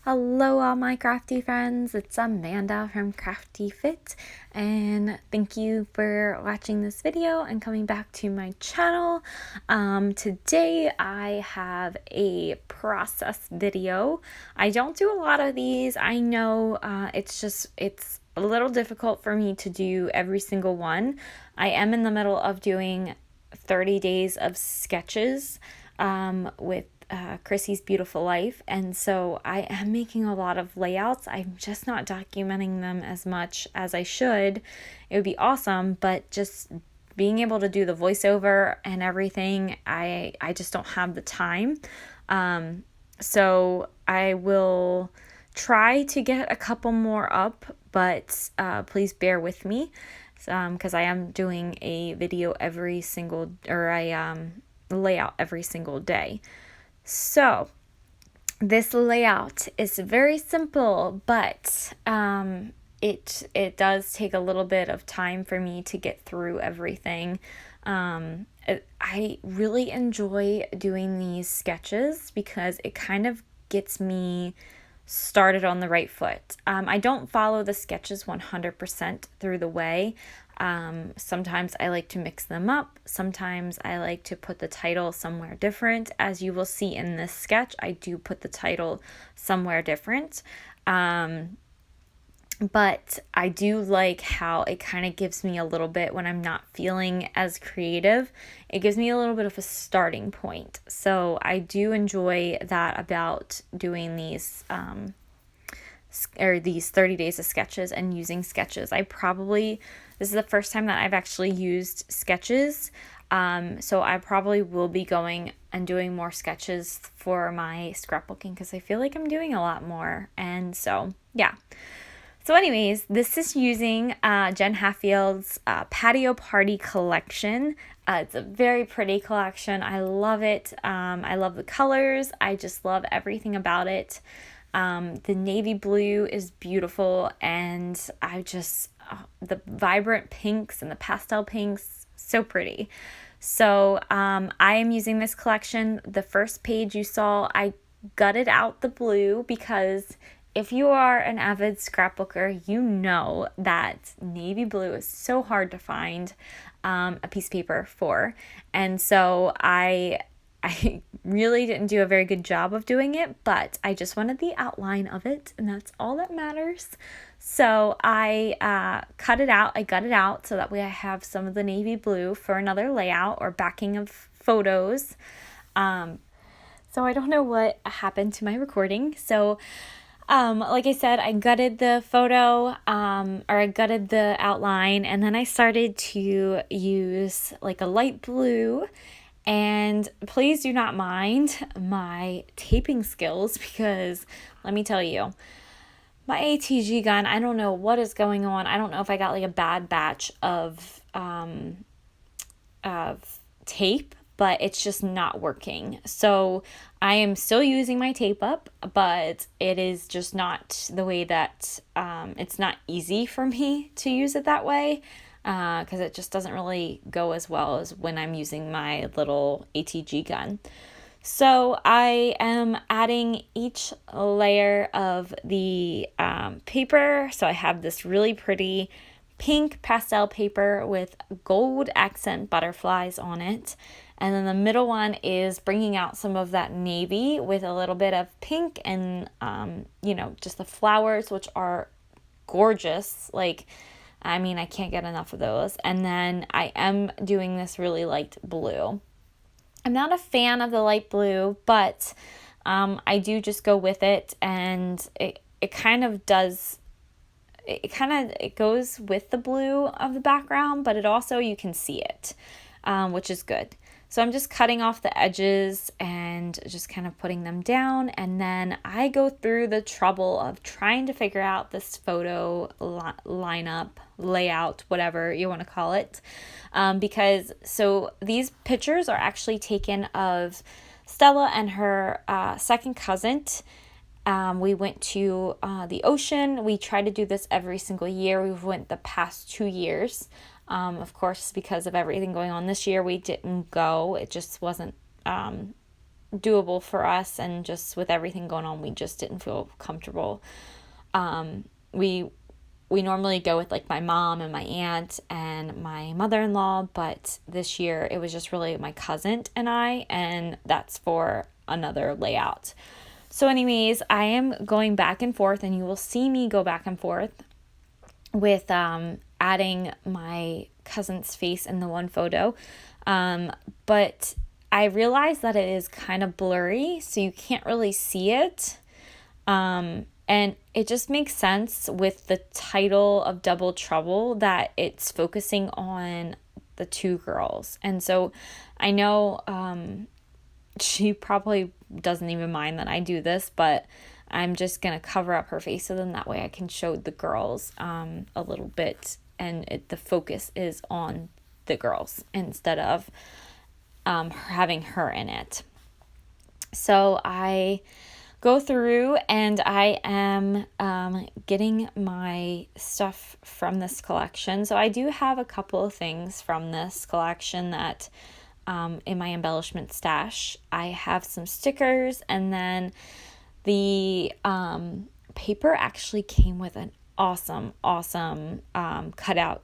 Hello, all my crafty friends. It's Amanda from Crafty Fit, and thank you for watching this video and coming back to my channel. Today I have a process video. I don't do a lot of these. I know it's a little difficult for me to do every single one. I am in the middle of doing 30 days of sketches with Chrissy's Beautiful Life, and so I am making a lot of layouts. I'm just not documenting them as much as I should. It would be awesome, but just being able to do the voiceover and everything, I just don't have the time. So I will try to get a couple more up, but please bear with me because I am doing a video every single, or I layout every single day. So this layout is very simple, but it does take a little bit of time for me to get through everything. I really enjoy doing these sketches because it kind of gets me started on the right foot. I don't follow the sketches 100% through the way. Sometimes I like to mix them up. Sometimes I like to put the title somewhere different. As you will see in this sketch, I do put the title somewhere different. But I do like how it kind of gives me a little bit, when I'm not feeling as creative, it gives me a little bit of a starting point. So I do enjoy that about doing these these 30 days of sketches and using sketches. This is the first time that I've actually used sketches. So I probably will be going and doing more sketches for my scrapbooking because I feel like I'm doing a lot more. And so, yeah. So anyways, this is using Jen Hatfield's Patio Party collection. It's a very pretty collection. I love it. I love the colors. I just love everything about it. The navy blue is beautiful, and the vibrant pinks and the pastel pinks, so pretty. So I am using this collection. The first page you saw, I gutted out the blue because if you are an avid scrapbooker, you know that navy blue is so hard to find a piece of paper for. And so I really didn't do a very good job of doing it, but I just wanted the outline of it, and that's all that matters. So I cut it out, I gut it out, so that way I have some of the navy blue for another layout or backing of photos. So I don't know what happened to my recording. So like I said, I gutted the photo, or I gutted the outline, and then I started to use like a light blue. And please do not mind my taping skills, because let me tell you, my ATG gun, I don't know what is going on. I don't know if I got like a bad batch of tape, but it's just not working. So I am still using my tape up, but it is just not the way that it's not easy for me to use it that way, because it just doesn't really go as well as when I'm using my little ATG gun. So I am adding each layer of the paper. So I have this really pretty pink pastel paper with gold accent butterflies on it. And then the middle one is bringing out some of that navy with a little bit of pink and, just the flowers, which are gorgeous. I can't get enough of those. And then I am doing this really light blue. I'm not a fan of the light blue, but I do just go with it, and it goes with the blue of the background, but it also, you can see it, which is good. So I'm just cutting off the edges and just kind of putting them down, and then I go through the trouble of trying to figure out this photo lineup, layout, whatever you want to call it, because these pictures are actually taken of Stella and her second cousin. We went to the ocean. We try to do this every single year. We've went the past 2 years. Of course, because of everything going on this year, we didn't go. It just wasn't doable for us, and just with everything going on, we just didn't feel comfortable. We normally go with like my mom and my aunt and my mother-in-law, but this year it was just really my cousin and I, and that's for another layout. So anyways, I am going back and forth, and you will see me go back and forth with adding my cousin's face in the one photo. But I realized that it is kind of blurry, so you can't really see it. And it just makes sense with the title of Double Trouble that it's focusing on the two girls. And so I know she probably doesn't even mind that I do this, but I'm just going to cover up her face, so then that way I can show the girls a little bit, and the focus is on the girls instead of having her in it. So I go through and I am getting my stuff from this collection. So I do have a couple of things from this collection that in my embellishment stash. I have some stickers, and then the paper actually came with an awesome cutout,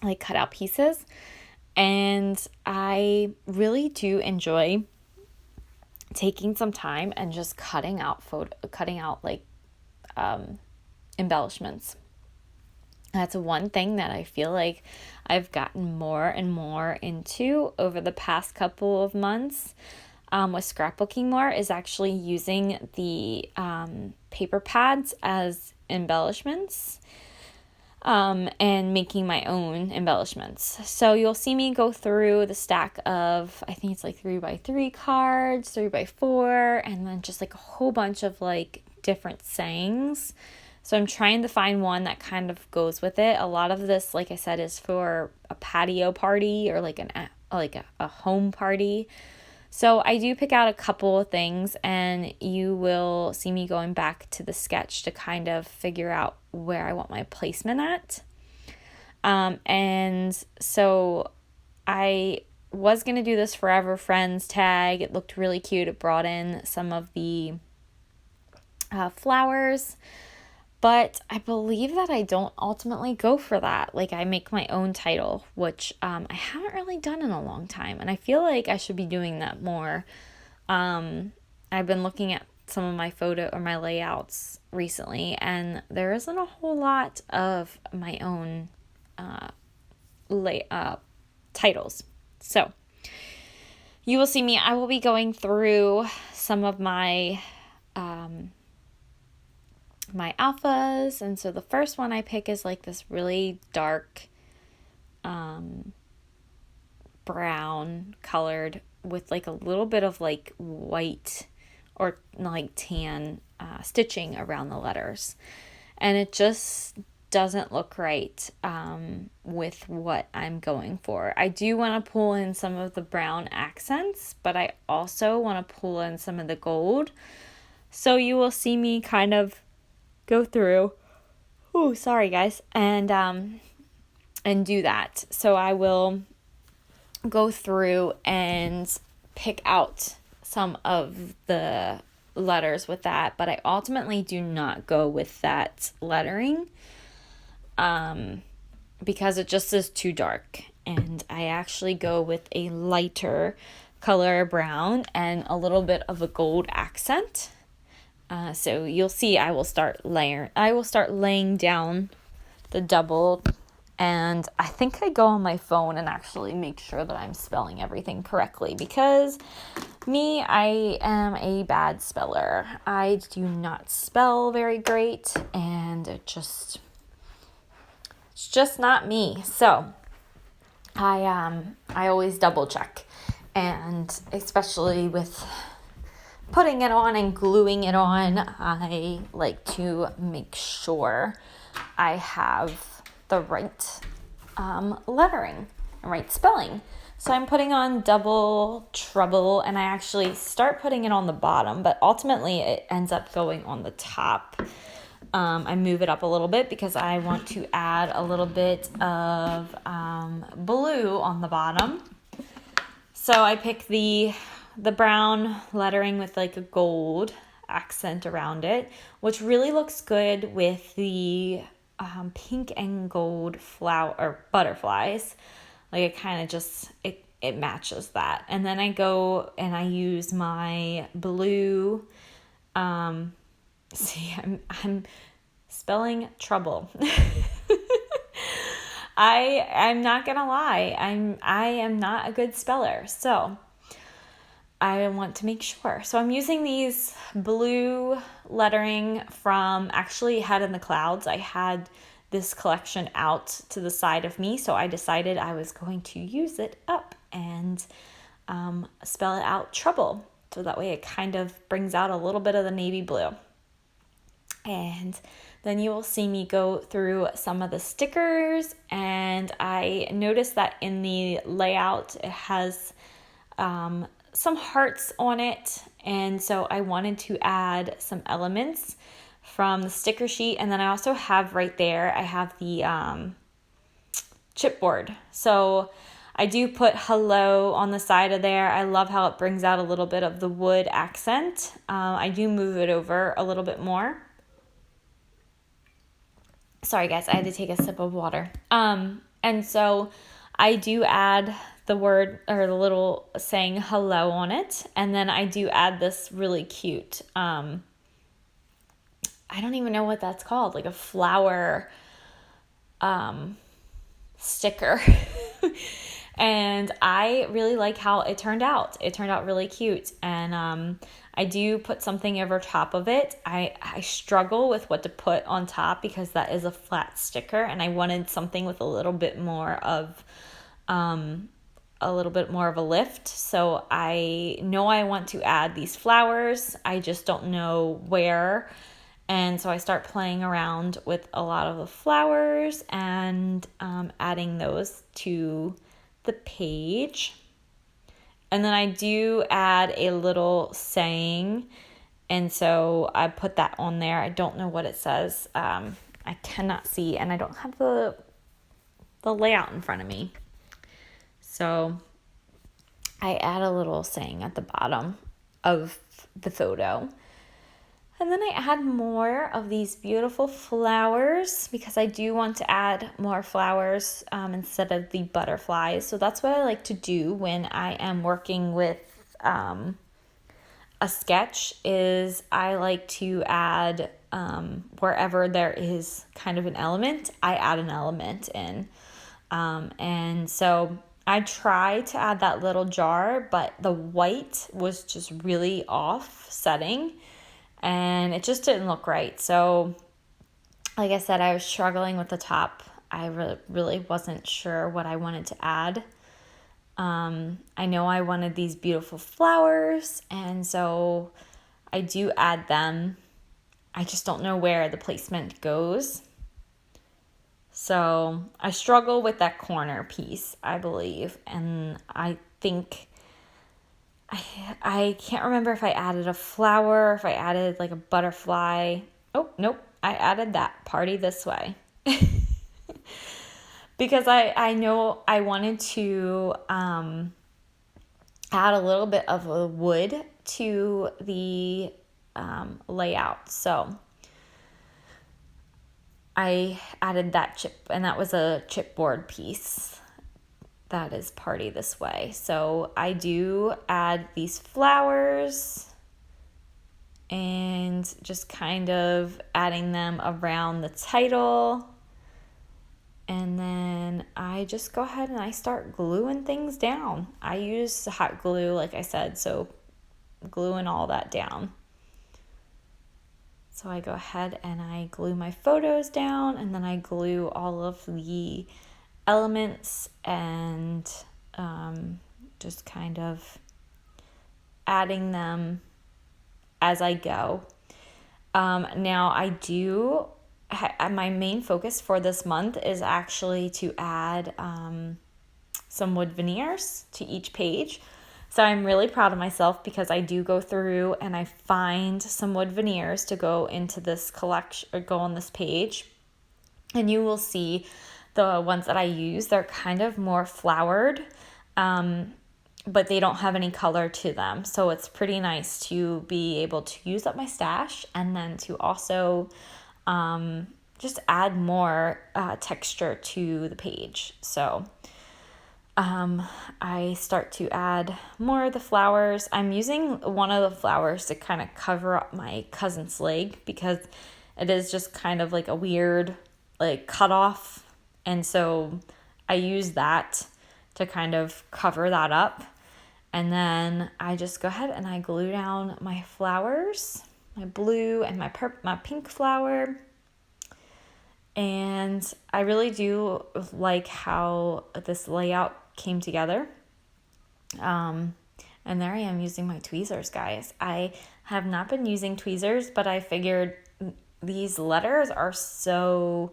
like cutout pieces. And I really do enjoy taking some time and just cutting out like embellishments. That's one thing that I feel like I've gotten more and more into over the past couple of months with scrapbooking more, is actually using the paper pads as embellishments and making my own embellishments. So you'll see me go through the stack of, I think it's like 3x3 cards, 3x4, and then just like a whole bunch of like different sayings. So I'm trying to find one that kind of goes with it. A lot of this, like I said, is for a patio party or like a home party. So I do pick out a couple of things, and you will see me going back to the sketch to kind of figure out where I want my placement at. And so I was going to do this Forever Friends tag. It looked really cute. It brought in some of the flowers. But I believe that I don't ultimately go for that. Like, I make my own title, which I haven't really done in a long time. And I feel like I should be doing that more. I've been looking at some of my photo or my layouts recently, and there isn't a whole lot of my own titles. So you will see me. I will be going through some of my my alphas, and so the first one I pick is like this really dark brown colored with like a little bit of like white or like tan stitching around the letters, and it just doesn't look right with what I'm going for. I do want to pull in some of the brown accents, but I also want to pull in some of the gold. So you will see me kind of go through, sorry guys, and do that. So I will go through and pick out some of the letters with that, but I ultimately do not go with that lettering because it just is too dark, and I actually go with a lighter color brown and a little bit of a gold accent. So you'll see I will start laying down the double, and I think I go on my phone and actually make sure that I'm spelling everything correctly, because I am a bad speller. I do not spell very great, and it's just not me. So I always double check, and especially with putting it on and gluing it on, I like to make sure I have the right lettering and right spelling. So I'm putting on Double Trouble, and I actually start putting it on the bottom, but ultimately it ends up going on the top. I move it up a little bit because I want to add a little bit of blue on the bottom. So I picked the brown lettering with like a gold accent around it, which really looks good with the pink and gold flower or butterflies. Like it kind of just it matches that. And then I go and I use my blue see, I'm spelling trouble. I'm not gonna lie. I am not a good speller. So I want to make sure. So I'm using these blue lettering from actually Head in the Clouds. I had this collection out to the side of me, so I decided I was going to use it up and spell it out trouble. So that way it kind of brings out a little bit of the navy blue. And then you will see me go through some of the stickers, and I noticed that in the layout it has some hearts on it, and so I wanted to add some elements from the sticker sheet. And then I also have right there, I have the chipboard. So I do put hello on the side of there. I love how it brings out a little bit of the wood accent. I do move it over a little bit more. Sorry guys, I had to take a sip of water. And so I do add the word or the little saying hello on it. And then I do add this really cute, I don't even know what that's called, like a flower sticker. And I really like how it turned out. It turned out really cute. And I do put something over top of it. I struggle with what to put on top because that is a flat sticker, and I wanted something with a little bit more of a lift. So I know I want to add these flowers. I just don't know where. And so I start playing around with a lot of the flowers and adding those to the page. And then I do add a little saying, and so I put that on there. I don't know what it says. I cannot see, and I don't have the layout in front of me. So I add a little saying at the bottom of the photo. And then I add more of these beautiful flowers because I do want to add more flowers instead of the butterflies. So that's what I like to do when I am working with a sketch, is I like to add wherever there is kind of an element, I add an element in. And so I try to add that little jar, but the white was just really off-setting. And it just didn't look right. So, like I said, I was struggling with the top. I really wasn't sure what I wanted to add. I know I wanted these beautiful flowers, and so I do add them. I just don't know where the placement goes. So I struggle with that corner piece, I believe. And I think I can't remember if I added a flower, if I added like a butterfly. Oh, nope. I added that party this way. Because I know I wanted to add a little bit of a wood to the layout. So I added that chip, and that was a chipboard piece. That is party this way. So I do add these flowers and just kind of adding them around the title. And then I just go ahead and I start gluing things down. I use hot glue, like I said, so gluing all that down. So I go ahead and I glue my photos down, and then I glue all of the elements and just kind of adding them as I go. Now my main focus for this month is actually to add some wood veneers to each page. So I'm really proud of myself because I do go through and I find some wood veneers to go into this collection or go on this page. And you will see the ones that I use, they're kind of more flowered. but they don't have any color to them. So it's pretty nice to be able to use up my stash and then to also just add more texture to the page. So I start to add more of the flowers. I'm using one of the flowers to kind of cover up my cousin's leg because it is just kind of like a weird like cut off. And so I use that to kind of cover that up. And then I just go ahead and I glue down my flowers, my blue and my pink flower. And I really do like how this layout came together. And there I am using my tweezers, guys. I have not been using tweezers, but I figured these letters are so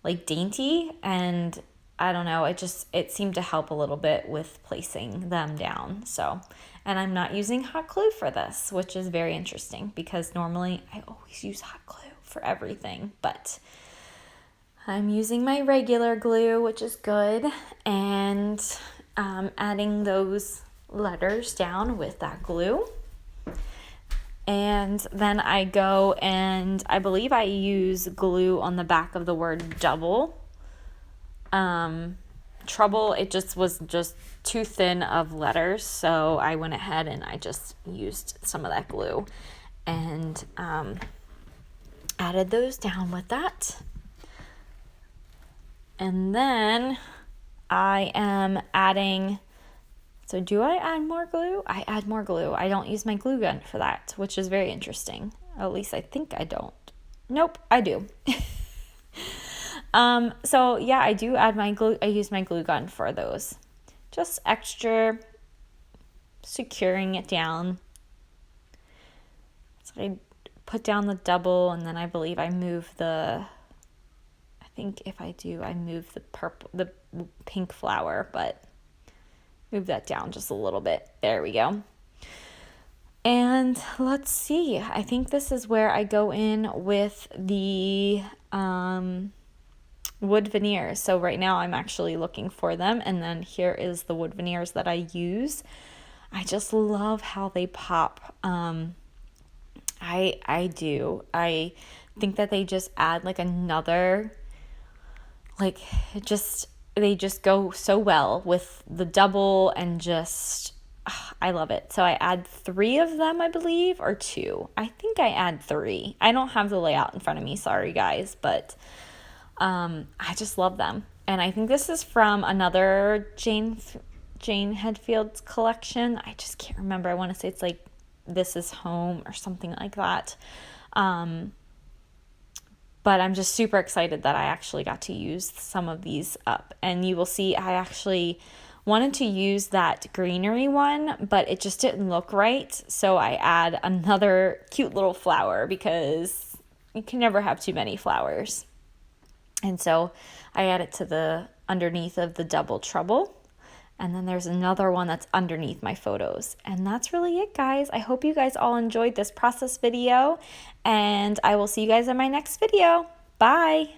like dainty, and I don't know, it seemed to help a little bit with placing them down. So, and I'm not using hot glue for this, which is very interesting because normally I always use hot glue for everything, but I'm using my regular glue, which is good, and adding those letters down with that glue. And then I go and I believe I use glue on the back of the word double. Trouble, it just was just too thin of letters, so I went ahead and I just used some of that glue and added those down with that. And then I am adding, so do I add more glue? I add more glue. I don't use my glue gun for that, which is very interesting. At least I think I don't. Nope, I do. So yeah, I do add my glue. I use my glue gun for those. Just extra securing it down. So I put down the double, and then I believe I move the, I think if I do, I move the pink flower, but move that down just a little bit. There we go. And let's see. I think this is where I go in with the wood veneers. So right now I'm actually looking for them, and then here is the wood veneers that I use. I just love how they pop. I do. I think that they just add like another, like they just go so well with the double, and just I love it. So I add 3 of them, I believe, or 2. I think I add 3. I don't have the layout in front of me, sorry guys, but I just love them. And I think this is from another Jane Hadfield's collection. I just can't remember. I want to say it's like This Is Home or something like that. But I'm just super excited that I actually got to use some of these up. And you will see I actually wanted to use that greenery one, but it just didn't look right. So I add another cute little flower because you can never have too many flowers. And so I add it to the underneath of the double trouble. And then there's another one that's underneath my photos. And that's really it, guys. I hope you guys all enjoyed this process video, and I will see you guys in my next video. Bye.